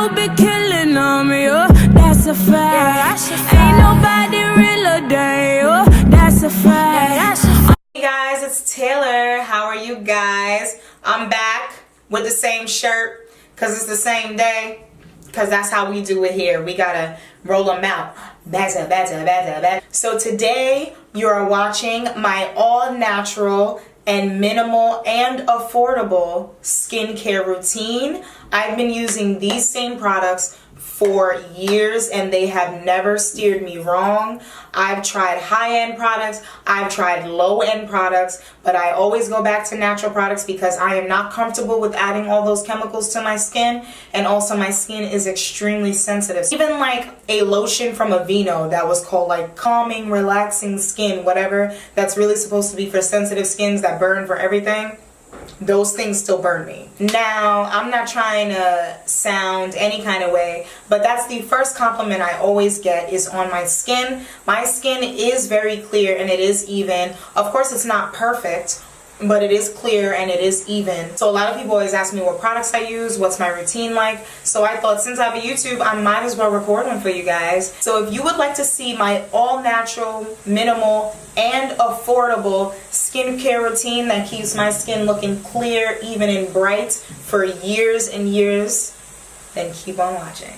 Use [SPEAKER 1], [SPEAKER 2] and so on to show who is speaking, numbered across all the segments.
[SPEAKER 1] you be killing on me, oh, that's a fact. Ain't nobody realer than you, that's a fact.
[SPEAKER 2] Hey guys, it's Taylor. How are you guys? I'm back with the same shirt because it's the same day, because that's how we do it here. We gotta roll them out. So today you are watching my all natural and minimal and affordable skincare routine. I've been using these same products for years and they have never steered me wrong. I've tried high-end products, I've tried low-end products, but I always go back to natural products because I am not comfortable with adding all those chemicals to my skin, and also my skin is extremely sensitive. Even like a lotion from Aveeno that was called like calming, relaxing skin, whatever, that's really supposed to be for sensitive skins that burn for everything. Those things still burn me. Now, I'm not trying to sound any kind of way, but that's the first compliment I always get is on my skin. My skin is very clear and it is even. Of course, it's not perfect, but it is clear and it is even. So a lot of people always ask me what products I use, what's my routine like. So I thought since I have a YouTube, I might as well record one for you guys. So if you would like to see my all natural, minimal, and affordable skincare routine that keeps my skin looking clear, even and bright for years and years, then keep on watching.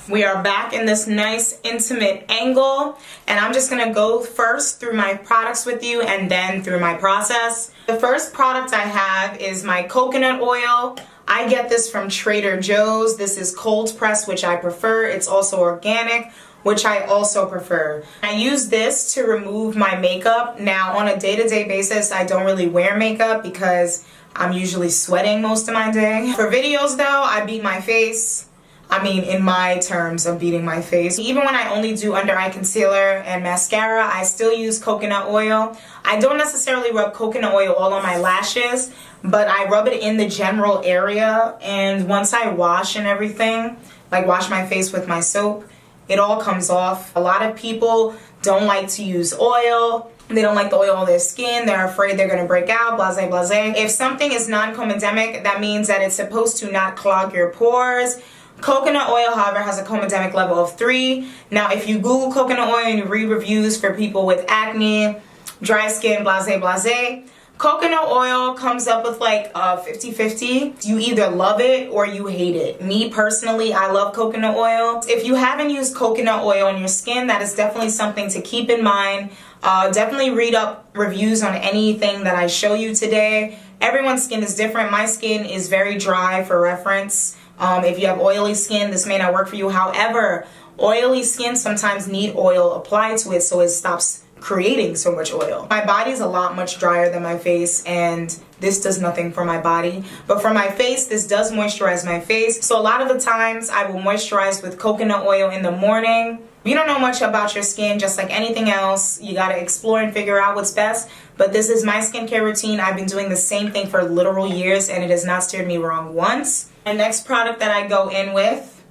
[SPEAKER 2] We are back in this nice intimate angle, and I'm just gonna go first through my products with you and then through my process. The first product I have is my coconut oil. I get this from Trader Joe's. This is cold pressed, which I prefer. It's also organic, which I also prefer. I use this to remove my makeup. Now, on a day-to-day basis, I don't really wear makeup because I'm usually sweating most of my day. For videos though, I beat my face. I mean, in my terms of beating my face. Even when I only do under eye concealer and mascara, I still use coconut oil. I don't necessarily rub coconut oil all on my lashes, but I rub it in the general area, and once I wash and everything, like wash my face with my soap, it all comes off. A lot of people don't like to use oil. They don't like the oil on their skin. They're afraid they're gonna break out, blase, blase. If something is non-comedemic, that means that it's supposed to not clog your pores. Coconut oil, however, has a comedemic level of 3. Now, if you Google coconut oil and you read reviews for people with acne, dry skin, blase, blase, coconut oil comes up with like 50-50. You either love it or you hate it. Me personally, I love coconut oil. If you haven't used coconut oil on your skin, that is definitely something to keep in mind. Definitely read up reviews on anything that I show you today. Everyone's skin is different. My skin is very dry, for reference. If you have oily skin, this may not work for you. However, oily skin sometimes need oil applied to it so it stops creating so much oil. My body's a lot much drier than my face, and this does nothing for my body. But for my face, this does moisturize my face. So a lot of the times I will moisturize with coconut oil in the morning. You don't know much about your skin, just like anything else. You gotta explore and figure out what's best. But this is my skincare routine. I've been doing the same thing for literal years, and it has not steered me wrong once. The next product that I go in with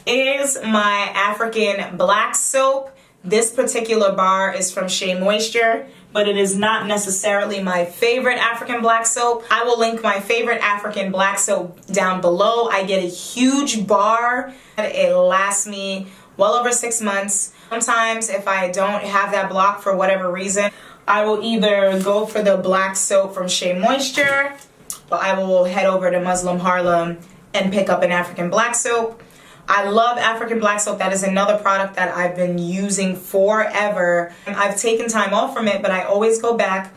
[SPEAKER 2] is my African black soap. This particular bar is from SHEA Moisture, but it is not necessarily my favorite African black soap. I will link my favorite African black soap down below. I get a huge bar. It lasts me well over 6 months. Sometimes if I don't have that block for whatever reason, I will either go for the black soap from SHEA Moisture, or I will head over to Muslim Harlem and pick up an African black soap. I love African black soap. That is another product that I've been using forever. I've taken time off from it, but I always go back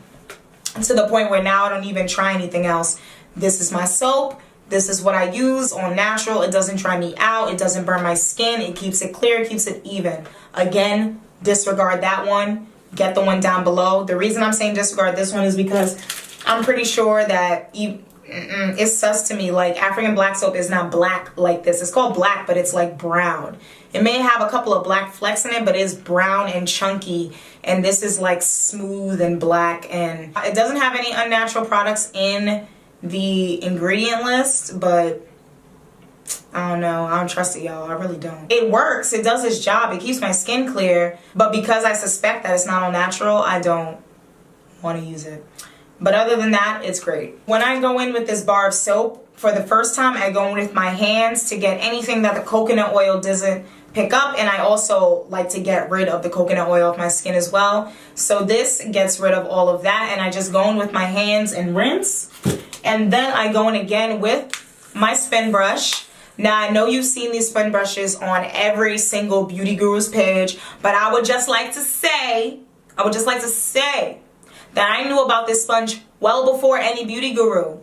[SPEAKER 2] to the point where now I don't even try anything else. This is my soap. This is what I use, all natural. It doesn't dry me out. It doesn't burn my skin. It keeps it clear. It keeps it even. Again, disregard that one. Get the one down below. The reason I'm saying disregard this one is because I'm pretty sure that it's sus to me. Like, African black soap is not black like this. It's called black, but it's like brown. It may have a couple of black flecks in it, but it's brown and chunky. And this is like smooth and black. And it doesn't have any unnatural products in the ingredient list, but I don't know. I don't trust it, y'all. I really don't. It works. It does its job. It keeps my skin clear. But because I suspect that it's not all natural, I don't want to use it. But other than that, it's great. When I go in with this bar of soap, for the first time, I go in with my hands to get anything that the coconut oil doesn't pick up, and I also like to get rid of the coconut oil off my skin as well. So this gets rid of all of that, and I just go in with my hands and rinse. And then I go in again with my spin brush. Now, I know you've seen these spin brushes on every single beauty guru's page, but I would just like to say that I knew about this sponge well before any beauty guru.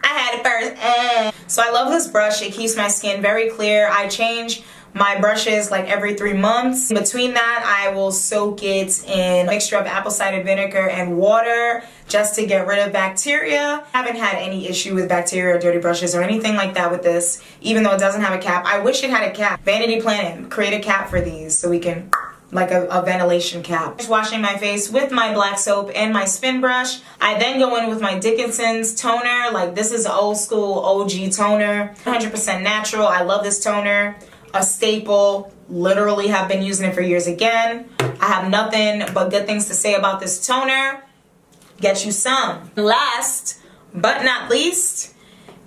[SPEAKER 2] I had it first. So I love this brush. It keeps my skin very clear. I change my brushes like every 3 months. Between that, I will soak it in a mixture of apple cider vinegar and water just to get rid of bacteria. I haven't had any issue with bacteria or dirty brushes or anything like that with this, even though it doesn't have a cap. I wish it had a cap. Vanity Planet, create a cap for these so we can, like a ventilation cap. Just washing my face with my black soap and my spin brush. I then go in with my Dickinson's toner. Like, this is an old school OG toner, 100% natural. I love this toner. A staple, literally have been using it for years again. I have nothing but good things to say about this toner. Get you some. Last but not least,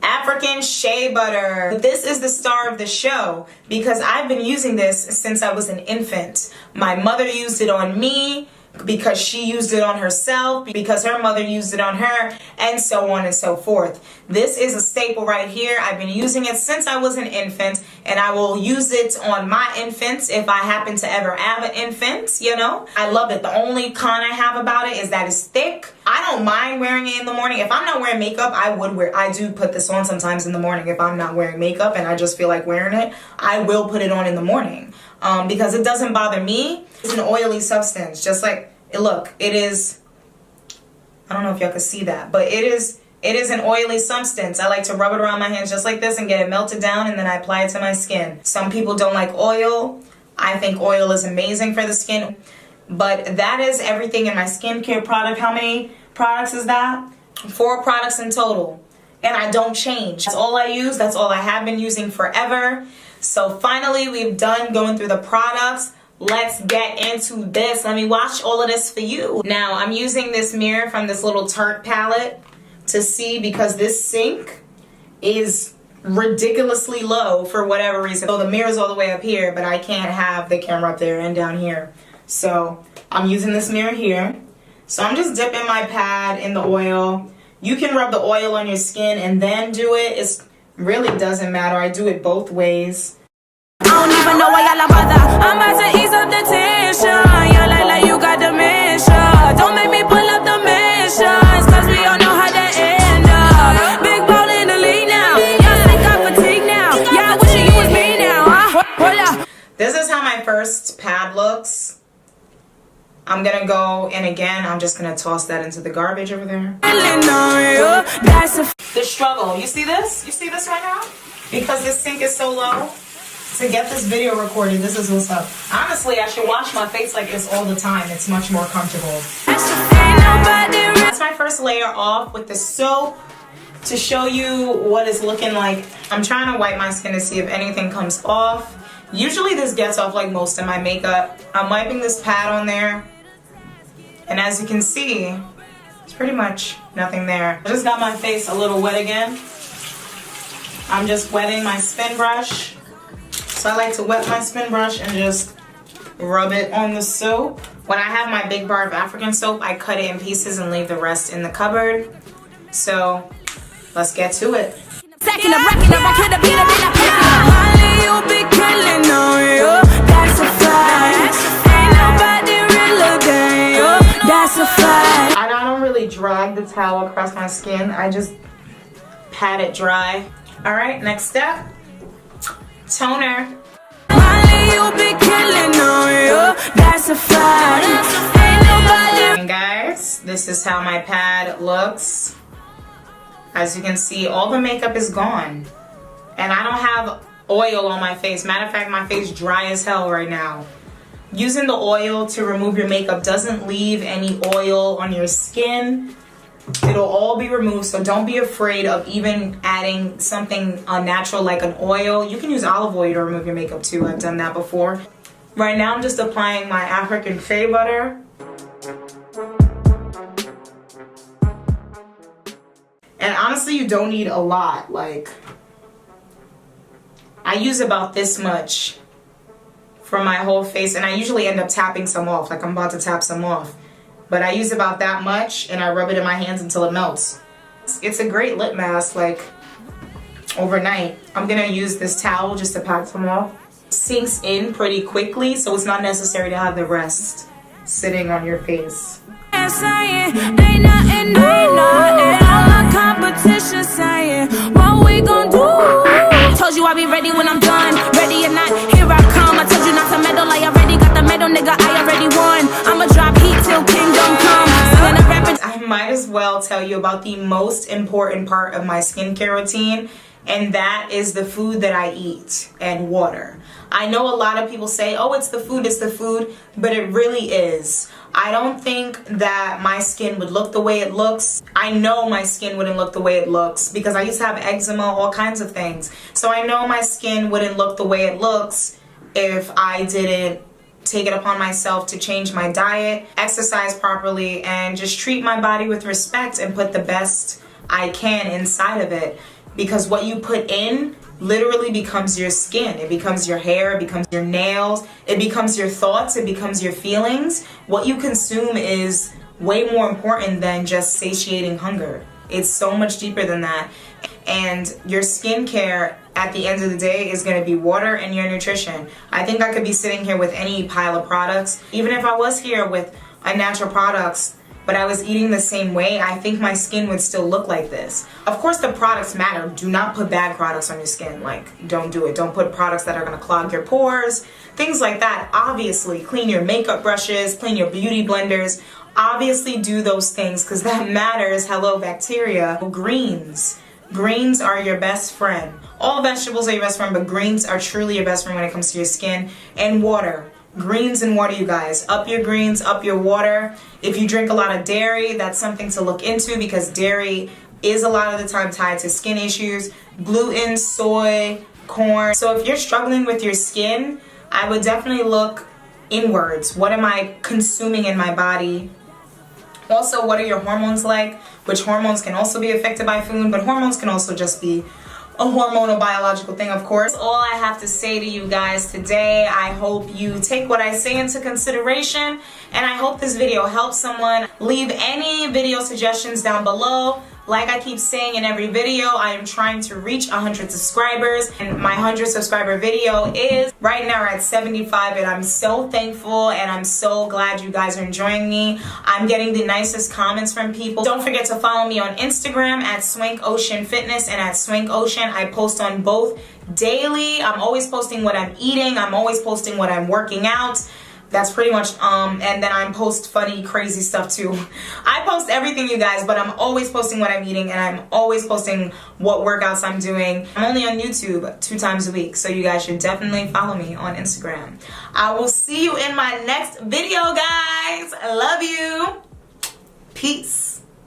[SPEAKER 2] African shea butter. This is the star of the show because I've been using this since I was an infant. My mother used it on me because she used it on herself, because her mother used it on her, and so on and so forth. This is a staple right here. I've been using it since I was an infant, and I will use it on my infants if I happen to ever have an infant, you know. I love it. The only con I have about it is that it's thick. I don't mind wearing it in the morning. If I'm not wearing makeup, I do put this on sometimes in the morning. If I'm not wearing makeup and I just feel like wearing it, I will put it on in the morning because it doesn't bother me. It's an oily substance, just like it is. I don't know if y'all can see that, but it is an oily substance. I like to rub it around my hands just like this and get it melted down, and then I apply it to my skin. Some people don't like oil. I think oil is amazing for the skin. But that is everything in my skincare product. How many products is that? 4 products in total. And I don't change. That's all I use. That's all I have been using forever. So finally, we've done going through the products. Let's get into this. Let me wash all of this for you. Now, I'm using this mirror from this little Tarte palette to see, because this sink is ridiculously low for whatever reason. So the mirror's all the way up here, but I can't have the camera up there and down here. So I'm using this mirror here. So I'm just dipping my pad in the oil. You can rub the oil on your skin and then do it. It really doesn't matter. I do it both ways.
[SPEAKER 1] I don't even know why y'all bother. I'm about to ease up the tension. Y'all like you got dementia. Don't make me pull up the missions, cause we all know how that end up. Big ball in the league now. Y'all think I'm fatigued now. Y'all wishing you was me now, huh?
[SPEAKER 2] This is how my first pad looks. I'm gonna go, and again, I'm just gonna toss that into the garbage over there. The struggle. You see this? You see this right now? Because this sink is so low. To get this video recorded, this is what's up. Honestly, I should wash my face like this all the time. It's much more comfortable. That's my first layer off with the soap to show you what it's looking like. I'm trying to wipe my skin to see if anything comes off. Usually this gets off like most of my makeup. I'm wiping this pad on there, and as you can see, it's pretty much nothing there. I just got my face a little wet again. I'm just wetting my spin brush. So I like to wet my spin brush and just rub it on the soap. When I have my big bar of African soap, I cut it in pieces and leave the rest in the cupboard. So let's get to it. I don't really drag the towel across my skin. I just pat it dry. All right, next step. Toner. And guys, this is how my pad looks. As you can see, all the makeup is gone. And I don't have oil on my face. Matter of fact, my face dry as hell right now. Using the oil to remove your makeup doesn't leave any oil on your skin. It'll all be removed, so don't be afraid of even adding something unnatural like an oil. You can use olive oil to remove your makeup too. I've done that before. Right now I'm just applying my African shea butter. And honestly, you don't need a lot. Like, I use about this much for my whole face, and I usually end up tapping some off. Like, I'm about to tap some off. But I use about that much, and I rub it in my hands until it melts. It's a great lip mask, like, overnight. I'm gonna use this towel just to pat some off. Sinks in pretty quickly, so it's not necessary to have the rest sitting on your face.
[SPEAKER 1] Saying, ain't nothing, all my competition saying, what we gon' do? Told you I'll be ready when I'm done, ready or not, here I come. I told you not to meddle, I already got the medal, nigga, I already won. I'ma drop heat till kingdom come.
[SPEAKER 2] I might as well tell you about the most important part of my skincare routine, and that is the food that I eat and water. I know a lot of people say, oh, it's the food, but it really is. I don't think that my skin would look the way it looks. I know my skin wouldn't look the way it looks because I used to have eczema, all kinds of things. So I know my skin wouldn't look the way it looks if I didn't take it upon myself to change my diet, exercise properly, and just treat my body with respect and put the best I can inside of it. Because what you put in literally becomes your skin. It becomes your hair, it becomes your nails, it becomes your thoughts, it becomes your feelings. What you consume is way more important than just satiating hunger. It's so much deeper than that. And your skincare at the end of the day is going to be water and your nutrition. I think I could be sitting here with any pile of products. Even if I was here with unnatural products, but I was eating the same way, I think my skin would still look like this. Of course, the products matter. Do not put bad products on your skin. Like, don't do it. Don't put products that are going to clog your pores, things like that. Obviously, clean your makeup brushes, clean your beauty blenders. Obviously, do those things because that matters. Hello, bacteria. Greens. Greens are your best friend. All vegetables are your best friend, but greens are truly your best friend when it comes to your skin. And water. Greens and water, you guys. Up your greens, up your water. If you drink a lot of dairy, that's something to look into because dairy is a lot of the time tied to skin issues. Gluten, soy, corn. So if you're struggling with your skin, I would definitely look inwards. What am I consuming in my body? Also, what are your hormones like? Which hormones can also be affected by food, but hormones can also just be a hormonal biological thing, of course. All I have to say to you guys today, I hope you take what I say into consideration, and I hope this video helps someone. Leave any video suggestions down below. Like I keep saying in every video, I am trying to reach 100 subscribers, and my 100 subscriber video is right now at 75, and I'm so thankful and I'm so glad you guys are enjoying me. I'm getting the nicest comments from people. Don't forget to follow me on Instagram at Swank Ocean Fitness and at Swank Ocean. I post on both daily. I'm always posting what I'm eating. I'm always posting what I'm working out. That's pretty much, and then I post funny, crazy stuff too. I post everything, you guys, but I'm always posting what I'm eating, and I'm always posting what workouts I'm doing. I'm only on YouTube 2 times a week, so you guys should definitely follow me on Instagram. I will see you in my next video, guys. I love you. Peace.